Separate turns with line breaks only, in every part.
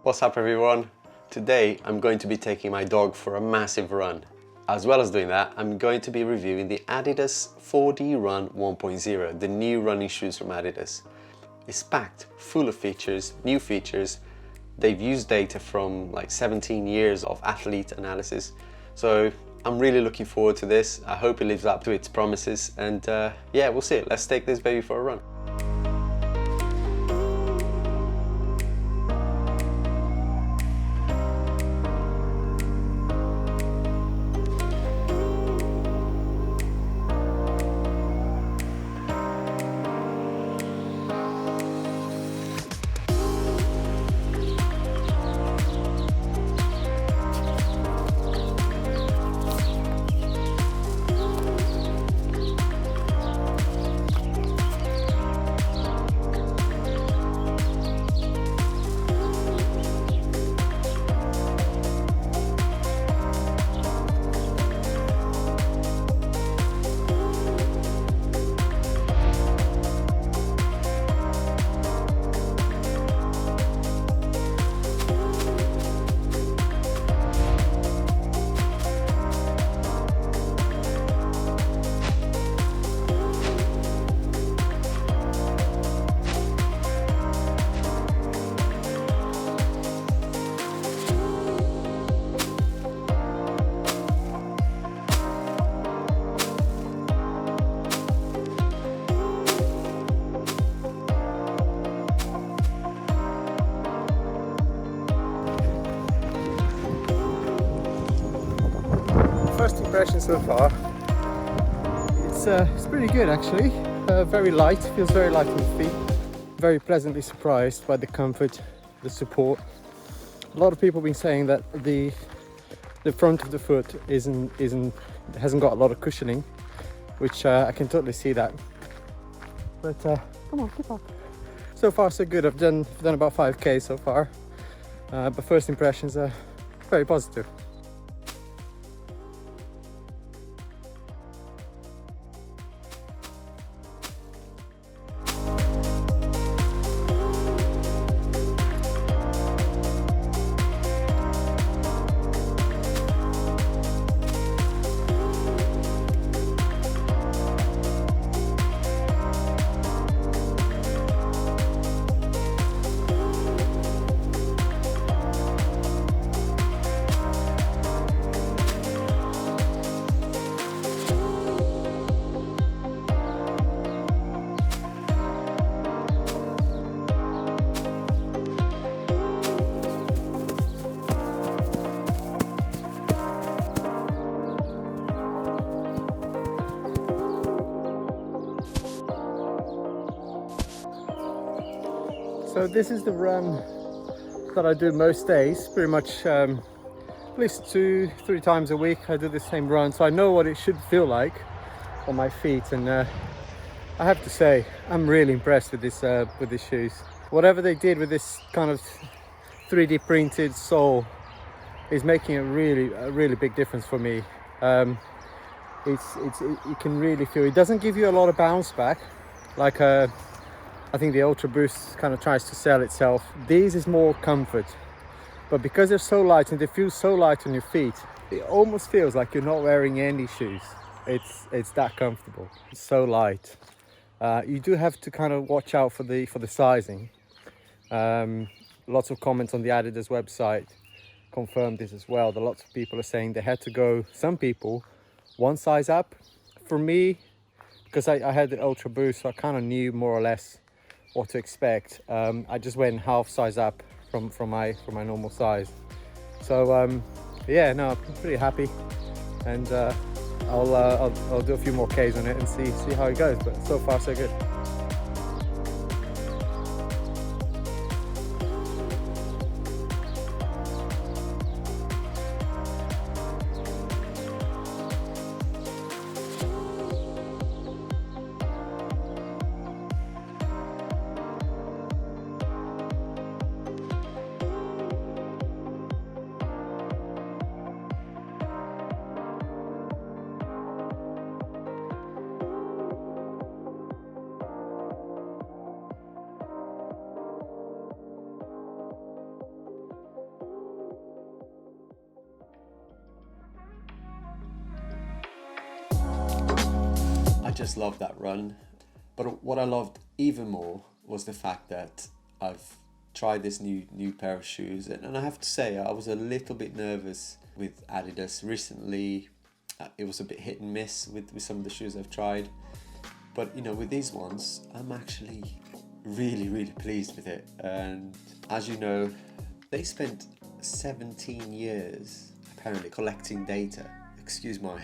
What's up everyone? Today I'm going to be taking my dog for a massive run. As well as doing that, I'm going to be reviewing the Adidas 4D Run 1.0, the new running shoes from Adidas. It's packed full of features, new features. They've used data from like 17 years of athlete analysis. So I'm really looking forward to this. I hope it lives up to its promises, and yeah, we'll see. Let's take this baby for a run.
First impression so far, it's pretty good actually. Very light, feels very light on the feet. Very pleasantly surprised by the comfort, the support. A lot of people have been saying that the front of the foot hasn't got a lot of cushioning, which I can totally see that. But come on, keep up. So far so good. I've done about 5k so far, but first impressions are very positive. So this is the run that I do most days, pretty much at least 2-3 times a week. I do the same run, so I know what it should feel like on my feet, and I have to say I'm really impressed with these shoes. Whatever they did with this kind of 3D printed sole is making a really big difference for me. You can really feel it. Doesn't give you a lot of bounce back like I think the Ultraboost kind of tries to sell itself. These is more comfort, but because they're so light and they feel so light on your feet, it almost feels like you're not wearing any shoes. It's that comfortable. It's so light. You do have to kind of watch out for the sizing. Lots of comments on the Adidas website confirmed this as well. That lots of people are saying they had to go, some people, one size up. For me, because I had the Ultraboost, so I kind of knew more or less what to expect. I just went half size up from my normal size. So yeah, no, I'm pretty happy, and I'll do a few more Ks on it and see how it goes. But so far so good.
just loved that run. But what I loved even more was the fact that I've tried this new pair of shoes, and I have to say I was a little bit nervous with Adidas recently. It was a bit hit and miss with some of the shoes I've tried, but you know, with these ones I'm actually really pleased with it. And as you know, they spent 17 years apparently collecting data. Excuse my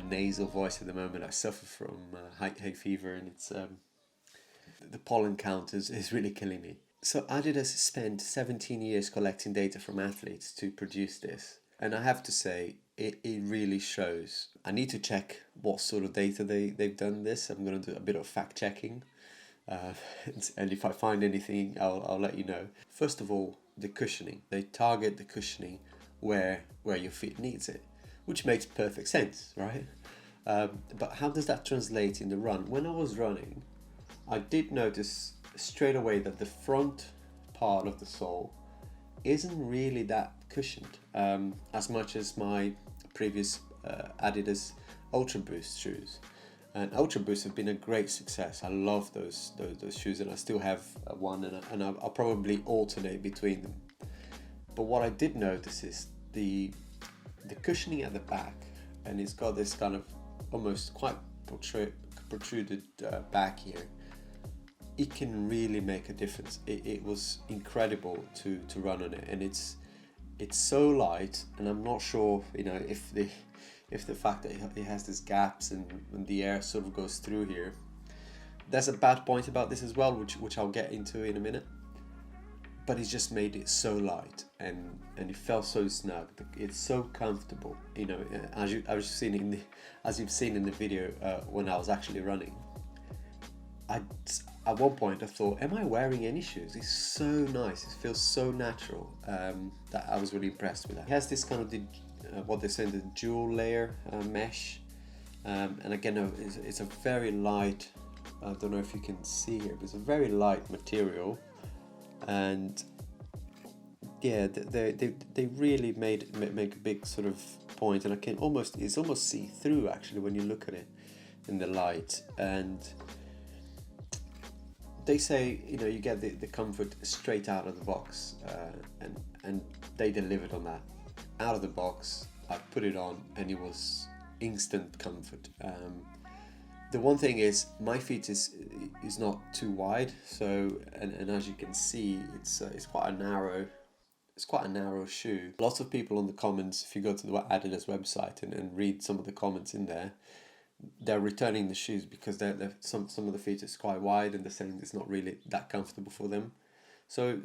nasal voice at the moment. I suffer from hay fever, and it's the pollen count is really killing me. So Adidas spent 17 years collecting data from athletes to produce this. And I have to say, it really shows. I need to check what sort of data they've done this. I'm going to do a bit of fact checking. And if I find anything, I'll let you know. First of all, the cushioning. They target the cushioning where your feet needs it, which makes perfect sense, right? But how does that translate in the run? When I was running, I did notice straight away that the front part of the sole isn't really that cushioned as much as my previous Adidas Ultraboost shoes. And Ultraboost have been a great success. I love those shoes, and I still have one, and I'll probably alternate between them. But what I did notice is the cushioning at the back, and it's got this kind of almost quite protruded back here. It can really make a difference. It was incredible to run on it, and it's so light, and I'm not sure, you know, if the fact that it has these gaps and the air sort of goes through here. There's a bad point about this as well, which I'll get into in a minute. But it's just made it so light, and it felt so snug. It's so comfortable, you know, as you've seen in the video when I was actually running. At one point I thought, am I wearing any shoes? It's so nice, it feels so natural, that I was really impressed with that. It has this kind of what they say, the dual layer mesh, and again, it's a very light, I don't know if you can see here, but it's a very light material. And yeah, they really make a big sort of point, and it's almost see through actually when you look at it in the light. And they say, you know, you get the comfort straight out of the box, and they delivered on that. Out of the box, I put it on, and it was instant comfort. The one thing is, my feet is not too wide, so and as you can see, it's quite a narrow shoe. Lots of people on the comments, if you go to the Adidas website and read some of the comments in there, they're returning the shoes because some of the feet is quite wide, and they're saying it's not really that comfortable for them. So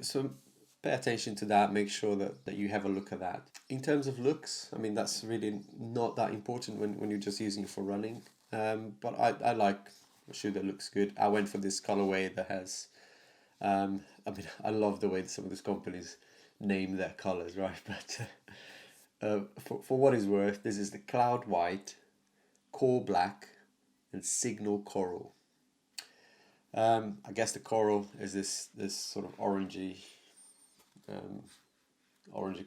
pay attention to that. Make sure that you have a look at that. In terms of looks, I mean, that's really not that important when you're just using it for running. But I like a shoe that looks good. I went for this colorway that has, I mean, I love the way some of these companies name their colors, right? But for what it's worth, this is the Cloud White, Core Black, and Signal Coral. I guess the coral is this sort of orangey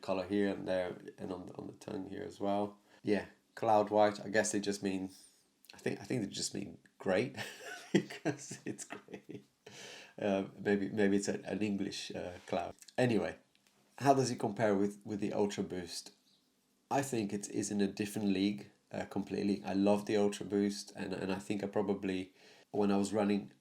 color here and there, and on the tongue here as well. Yeah, Cloud White. I guess they just mean, I think they just mean great because it's great. Maybe it's an English cloud. Anyway, how does it compare with the Ultraboost? I think it is in a different league completely. I love the Ultraboost, and I think I probably, when I was running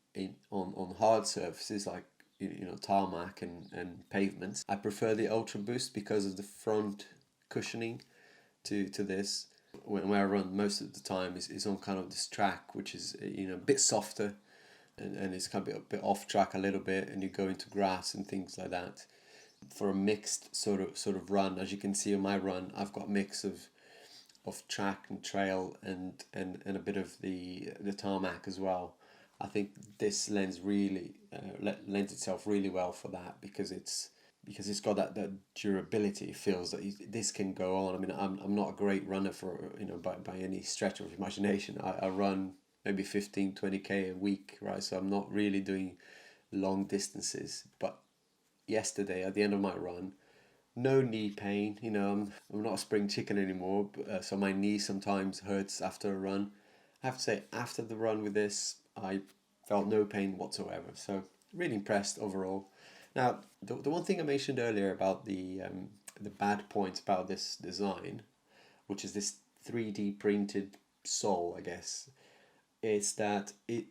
on hard surfaces like, you know, tarmac and pavements, I prefer the Ultraboost because of the front cushioning to this. When I run most of the time is on kind of this track, which is, you know, a bit softer, and it's kind of a bit off track a little bit, and you go into grass and things like that. For a mixed sort of run, as you can see on my run, I've got a mix of track and trail and a bit of the tarmac as well. I think this lends itself really well for that, because it's got that durability. It feels that this can go on. I mean, I'm not a great runner for, you know, by any stretch of imagination. I run maybe 15-20k a week, right? So I'm not really doing long distances. But yesterday, at the end of my run, no knee pain. You know, I'm not a spring chicken anymore, so my knee sometimes hurts after a run. I have to say, after the run with this, I felt no pain whatsoever. So really impressed overall. Now, the one thing I mentioned earlier about the bad points about this design, which is this 3D printed sole, I guess, is that it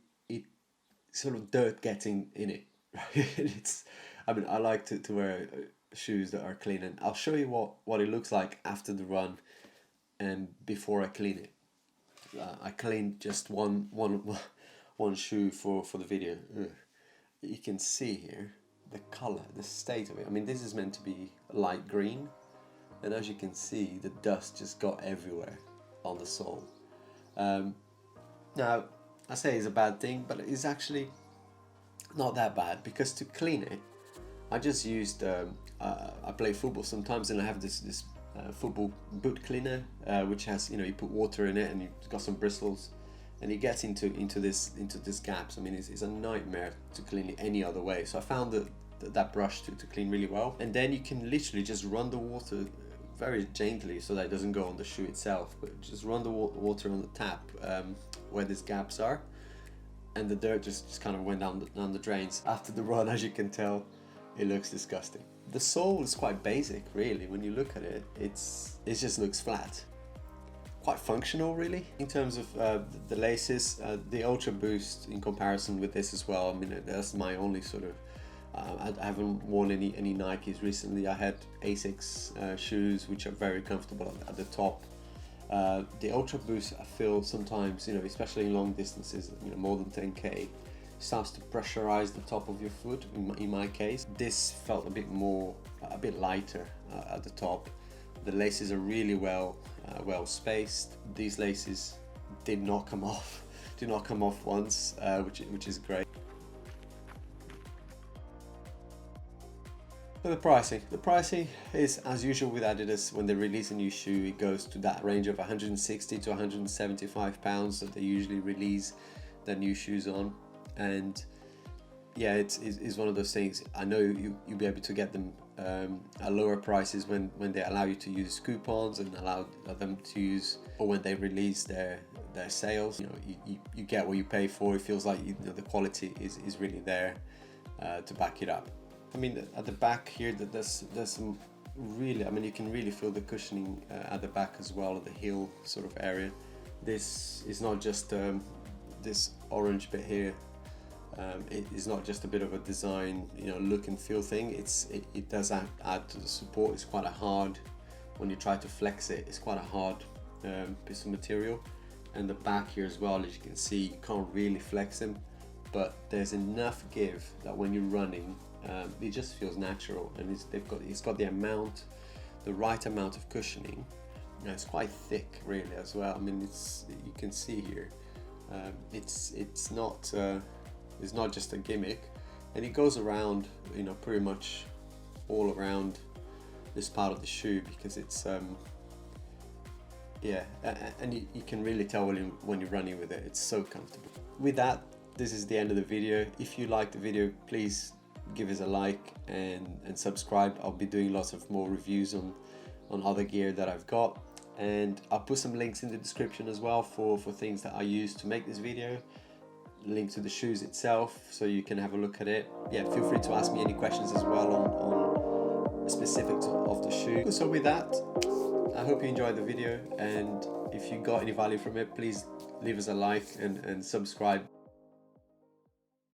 sort of dirt getting in it. It's, I mean, I like to wear shoes that are clean, and I'll show you what it looks like after the run and before I clean it. I cleaned just one shoe for the video. Ugh. You can see here the color, the state of it. I mean, this is meant to be light green, and as you can see, the dust just got everywhere on the sole. Now, I say it's a bad thing, but it's actually not that bad, because to clean it, I just used, I play football sometimes, and I have this football boot cleaner, which has, you put water in it and you've got some bristles, and it gets into this gaps. I mean, it's a nightmare to clean it any other way. So I found that brush to clean really well, and then you can literally just run the water very gently so that it doesn't go on the shoe itself, but just run the water on the tap where these gaps are, and the dirt just kind of went down the drains. After the run, as you can tell, it looks disgusting. The sole is quite basic, really. When you look at it, it just looks flat. Quite functional, really, in terms of the laces. The Ultraboost, in comparison with this as well, I mean, that's my only sort of, I haven't worn any Nikes recently. I had Asics shoes, which are very comfortable at the top. The Ultraboost, I feel sometimes, especially in long distances, more than 10k, starts to pressurize the top of your foot. In my case, this felt a bit lighter at the top. The laces are really well spaced. These laces did not come off once, which is great. So the pricing is, as usual with Adidas, when they release a new shoe, it goes to that range of 160 to 175 pounds that they usually release their new shoes on. And yeah, it's one of those things. I know you'll be able to get them at lower prices when they allow you to use coupons and allow them to use, or when they release their sales. You get what you pay for. It feels like the quality is really there to back it up. I mean, at the back here, there's some really, I mean, you can really feel the cushioning at the back as well, at the heel sort of area. This is not just this orange bit here. It is not just a bit of a design, look and feel thing. It does add to the support. It's quite a hard, when you try to flex it, it's quite a hard piece of material. And the back here as well, as you can see, you can't really flex them, but there's enough give that when you're running, it just feels natural, and it's got the right amount of cushioning. It's quite thick, really, as well. I mean, you can see here, it's not just a gimmick, and it goes around, pretty much all around this part of the shoe, because it's yeah, and you can really tell when you're running with it. It's so comfortable. With that, this is the end of the video. If you like the video, please give us a like and subscribe. I'll be doing lots of more reviews on other gear that I've got, and I'll put some links in the description as well for things that I use to make this video. Link to the shoes itself, so you can have a look at it. Yeah, feel free to ask me any questions as well on specifics of the shoe. So with that, I hope you enjoyed the video, and if you got any value from it, please leave us a like and subscribe.